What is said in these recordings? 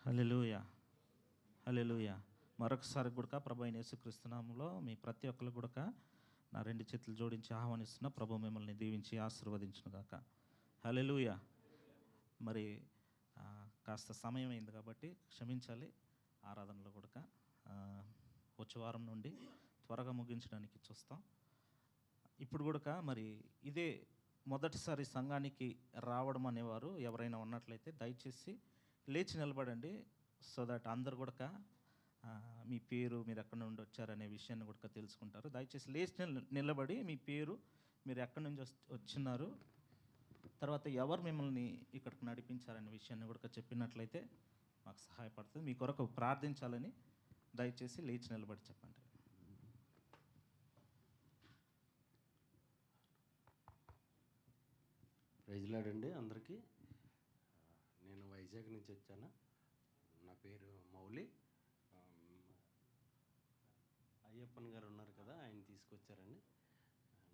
హల్లెలూయా, హల్లెలూయా. మరొకసారి కూడా ప్రభు అయిన యేసుక్రీస్తు నామములో మీ ప్రతి ఒక్కరు కూడా నా రెండు చేతులు జోడించి ఆహ్వానిస్తున్న ప్రభు మిమ్మల్ని దీవించి ఆశీర్వదించును గాక. హల్లెలూయా. మరి కాస్త సమయం అయింది కాబట్టి క్షమించాలి. ఆరాధనలో కూడా వచ్చే వారం నుండి త్వరగా ముగించడానికి చూస్తాం. ఇప్పుడు కూడా మరి ఇదే మొదటిసారి సంఘానికి రావడం అనేవారు ఎవరైనా ఉన్నట్లయితే దయచేసి లేచి నిలబడండి. సో దట్ అందరు కూడా మీ పేరు, మీరు ఎక్కడి నుండి వచ్చారనే విషయాన్ని కూడా తెలుసుకుంటారు. దయచేసి లేచి నిలబడి మీ పేరు, మీరు ఎక్కడి నుంచి వచ్చినారు, తర్వాత ఎవరు మిమ్మల్ని ఇక్కడికి నడిపించారనే విషయాన్ని కూడా చెప్పినట్లయితే మాకు సహాయపడుతుంది. మీ కొరకు ప్రార్థించాలని దయచేసి లేచి నిలబడి చెప్పండి. ప్రైజ్ లార్డ్ అండి అందరికీ. నేను వైజాగ్ నుంచి వచ్చాను. నా పేరు మౌలి. అయ్యప్పన్ గారు ఉన్నారు కదా, ఆయన తీసుకొచ్చారండి.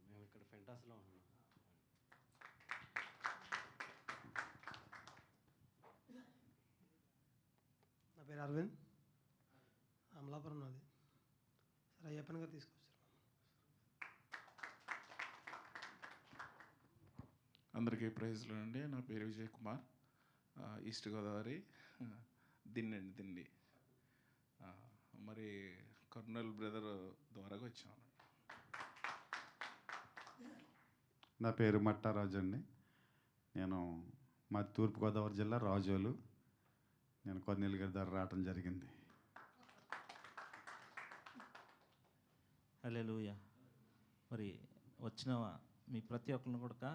మేము ఇక్కడ ఫెంటాస్లో ఉన్నాం. నా పేరు అరవింద్, అమలాపురం నాది. సరే అయ్యప్పన్ గారు తీసుకొచ్చారు. అందరికీ ప్రైజ్లు అండి. నా పేరు విజయ్ కుమార్, ఈస్ట్ గోదావరి, దిండి. మరి కర్నూలు బ్రదర్ ద్వారాగా వచ్చాను. నా పేరు మట్టారాజు అండి. నేను మా తూర్పుగోదావరి జిల్లా రాజోలు. నేను కొన్నేళ్ళ గారి ద్వారా రావటం జరిగింది. హల్లెలూయా. మరి వచ్చిన మీ ప్రతి ఒక్కరిని కూడా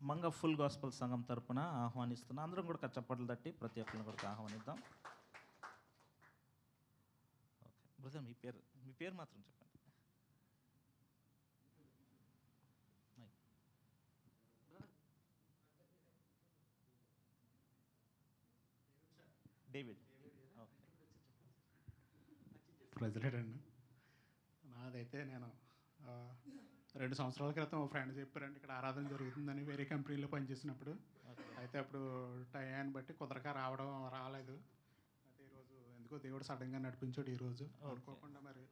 మంగ ఫుల్ గాస్పల్ సంఘం తరపున ఆహ్వానిస్తున్నాం. అందరం కూడా చప్పట్లు తట్టి ప్రతి ఒక్కరిని కూడా ఆహ్వానిద్దాం. ఓకే బ్రదర్, మీ పేరు మాత్రం చెప్పండి. డేవిడ్. Okay, president. నాదైతే నేను 2 సంవత్సరాల క్రితం ఫ్రెండ్ చెప్పారండి ఇక్కడ ఆరాధన జరుగుతుందని, వేరే కంపెనీలో పనిచేసినప్పుడు. అయితే అప్పుడు టైంని బట్టి కుదరక రాలేదు. అయితే ఈరోజు ఎందుకో దేవుడు సడన్గా నడిపించాడు. ఈరోజు అనుకోకుండా మరి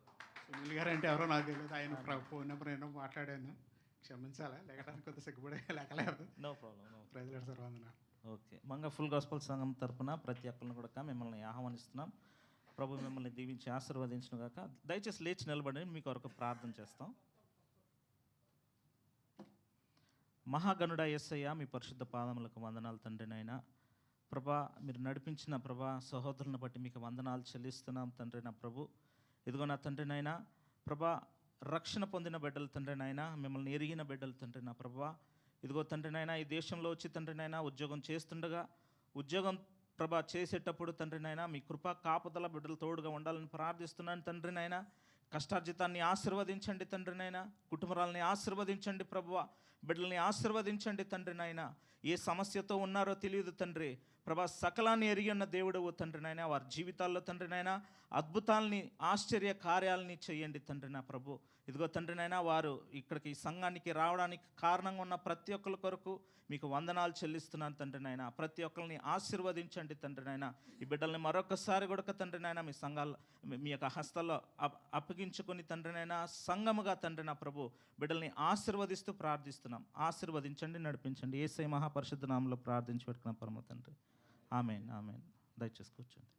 సునీల్ గారు అంటే ఎవరో నాకు తెలియదు. ఆయన ఫోన్ నెంబర్ నేను మాట్లాడాను, క్షమించాలా, లేకడానికి కొంత సిగ్గుపడే లేకలేదు. No problem. ప్రెసిడెంట్ సార్ వందన. ఓకే, మంగ ఫుల్ గాస్పల్ సంఘం తరపున ప్రతి ఒక్కరిని కూడా మిమ్మల్ని ఆహ్వానిస్తున్నాం. ప్రభు మిమ్మల్ని దీవించి ఆశీర్వదించును గాక. దయచేసి లేచి నిలబడి మీ కొరకు ప్రార్థన చేస్తాం. మహాగణుడ యేసయ్య, మీ పరిశుద్ధ పాదములకు వందనాలు తండ్రి. నాయన ప్రభా, మీరు నడిపించిన ప్రభా సహోదరులను బట్టి మీకు వందనాలు చెల్లిస్తున్నాం తండ్రి. నా ప్రభు, ఇదిగో నా తండ్రి నాయన ప్రభా, రక్షణ పొందిన బిడ్డలు తండ్రి నాయన, మిమ్మల్ని ఎరిగిన బిడ్డలు తండ్రి. నా ప్రభా, ఇదిగో తండ్రి నాయన ఈ దేశంలో వచ్చి తండ్రి నాయన ఉద్యోగం చేస్తుండగా, ఉద్యోగం ప్రభా చేసేటప్పుడు తండ్రి నాయన మీ కృపా కాపుదల బిడ్డలు తోడుగా ఉండాలని ప్రార్థిస్తున్నాను తండ్రి నాయన. కష్టార్జితాన్ని ఆశీర్వదించండి తండ్రి నాయన, కుటుంబాలని ఆశీర్వదించండి ప్రభువా, బిడ్డల్ని ఆశీర్వదించండి తండ్రి నాయన. ఏ సమస్యతో ఉన్నారో తెలియదు తండ్రి ప్రభా, సకలాన్ని ఎరిగి ఉన్న దేవుడు తండ్రి నాయన. వారి జీవితాల్లో తండ్రి నాయన అద్భుతాలని, ఆశ్చర్య కార్యాలని చేయండి తండ్రి నా ప్రభు. ఇదిగో తండ్రి నాయన, వారు ఇక్కడికి ఈ సంఘానికి రావడానికి కారణంగా ఉన్న ప్రతి ఒక్కరి కొరకు మీకు వందనాలు చెల్లిస్తున్నాను తండ్రి నాయన. ప్రతి ఒక్కరిని ఆశీర్వదించండి తండ్రి నాయన. ఈ బిడ్డల్ని మరొకసారి కూడా తండ్రి నాయన మీ సంఘాల్లో మీ యొక్క హస్తాల్లో అప్పగించుకొని తండ్రి నాయన సంఘముగా తండ్రి నా ప్రభు బిడ్డల్ని ఆశీర్వదిస్తూ ప్రార్థిస్తున్నాం. ఆశీర్వదించండి, నడిపించండి. యేసయ్య మహాపరిశుద్ధ నామములో ప్రార్థించి పెట్టుకున్న పరమ తండ్రి. ఆమేన్, ఆమేన్. దయచేసి కూర్చోండి.